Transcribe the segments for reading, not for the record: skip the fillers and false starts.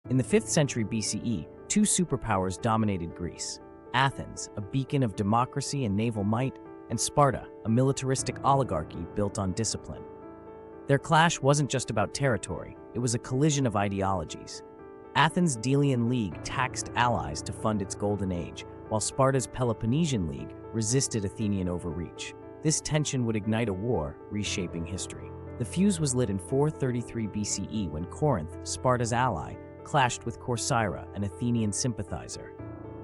In the 5th century BCE, two superpowers dominated Greece: Athens, a beacon of democracy and naval might, and Sparta, a militaristic oligarchy built on discipline. Their clash wasn't just about territory, it was a collision of ideologies. Athens' Delian League taxed allies to fund its golden age, while Sparta's Peloponnesian League resisted Athenian overreach. This tension would ignite a war, reshaping history. The fuse was lit in 433 BCE when Corinth, Sparta's ally, clashed with Corcyra, an Athenian sympathizer.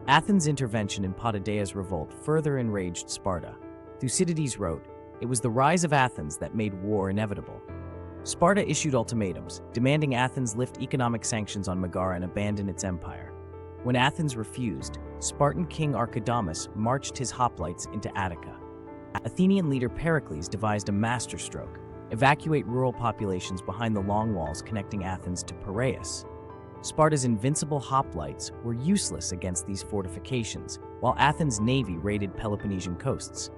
Athens' intervention in Potidaea's revolt further enraged Sparta. Thucydides wrote, "It was the rise of Athens that made war inevitable." Sparta issued ultimatums, demanding Athens lift economic sanctions on Megara and abandon its empire. When Athens refused, Spartan king Archidamus marched his hoplites into Attica. Athenian leader Pericles devised a masterstroke: evacuate rural populations behind the long walls connecting Athens to Piraeus. Sparta's invincible hoplites were useless against these fortifications, while Athens' navy raided Peloponnesian coasts.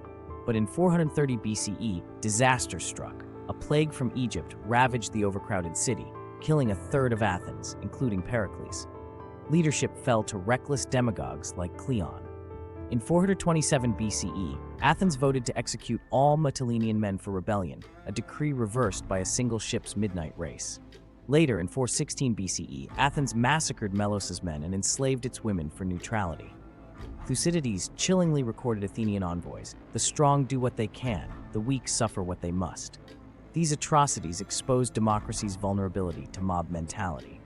But in 430 BCE, disaster struck. A plague from Egypt ravaged the overcrowded city, killing a third of Athens, including Pericles. Leadership fell to reckless demagogues like Cleon. In 427 BCE, Athens voted to execute all Mytilenean men for rebellion, a decree reversed by a single ship's midnight race. Later, in 416 BCE, Athens massacred Melos' men and enslaved its women for neutrality. Thucydides chillingly recorded Athenian envoys: "The strong do what they can, the weak suffer what they must." These atrocities exposed democracy's vulnerability to mob mentality.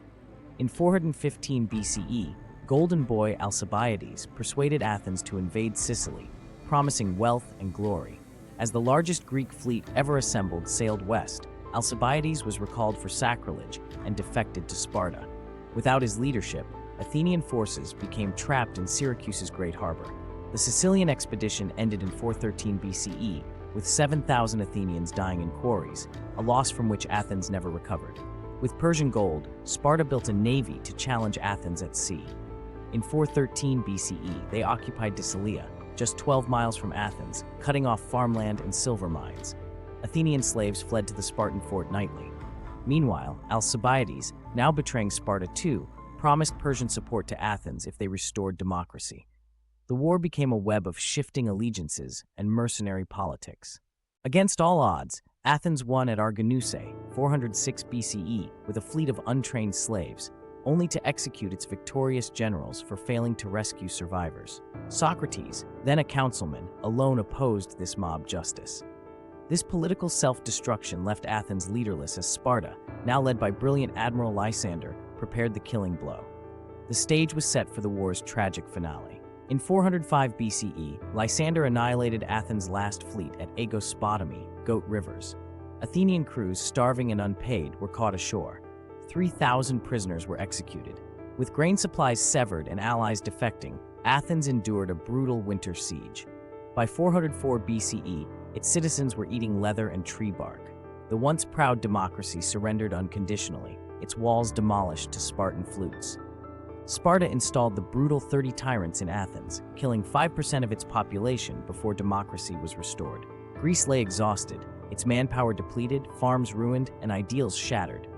In 415 BCE, Golden Boy Alcibiades persuaded Athens to invade Sicily, promising wealth and glory. As the largest Greek fleet ever assembled sailed west, Alcibiades was recalled for sacrilege and defected to Sparta. Without his leadership, Athenian forces became trapped in Syracuse's great harbor. The Sicilian expedition ended in 413 BCE, with 7,000 Athenians dying in quarries, a loss from which Athens never recovered. With Persian gold, Sparta built a navy to challenge Athens at sea. In 413 BCE, they occupied Delian, just 12 miles from Athens, cutting off farmland and silver mines. Athenian slaves fled to the Spartan fort nightly. Meanwhile, Alcibiades, now betraying Sparta too, promised Persian support to Athens if they restored democracy. The war became a web of shifting allegiances and mercenary politics. Against all odds, Athens won at Arginusae, 406 BCE, with a fleet of untrained slaves, only to execute its victorious generals for failing to rescue survivors. Socrates, then a councilman, alone opposed this mob justice. This political self-destruction left Athens leaderless as Sparta, now led by brilliant Admiral Lysander, prepared the killing blow. The stage was set for the war's tragic finale. In 405 BCE, Lysander annihilated Athens' last fleet at Aegospotami, Goat Rivers. Athenian crews, starving and unpaid, were caught ashore. 3,000 prisoners were executed. With grain supplies severed and allies defecting, Athens endured a brutal winter siege. By 404 BCE, its citizens were eating leather and tree bark. The once proud democracy surrendered unconditionally, its walls demolished to Spartan flutes. Sparta installed the brutal 30 tyrants in Athens, killing 5% of its population before democracy was restored. Greece lay exhausted, its manpower depleted, farms ruined, and ideals shattered.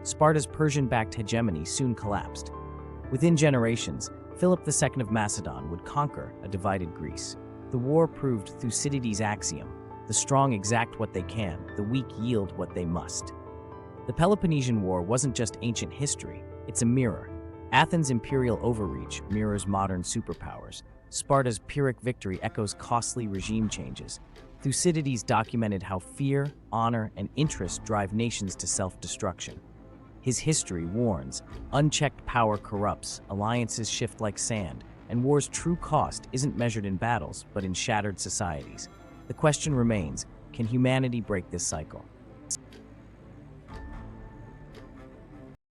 Sparta's Persian-backed hegemony soon collapsed. Within generations, Philip II of Macedon would conquer a divided Greece. The war proved Thucydides' axiom: the strong exact what they can, the weak yield what they must. The Peloponnesian War wasn't just ancient history, it's a mirror. Athens' imperial overreach mirrors modern superpowers. Sparta's Pyrrhic victory echoes costly regime changes. Thucydides documented how fear, honor, and interest drive nations to self-destruction. His history warns: unchecked power corrupts, alliances shift like sand, and war's true cost isn't measured in battles, but in shattered societies. The question remains: can humanity break this cycle?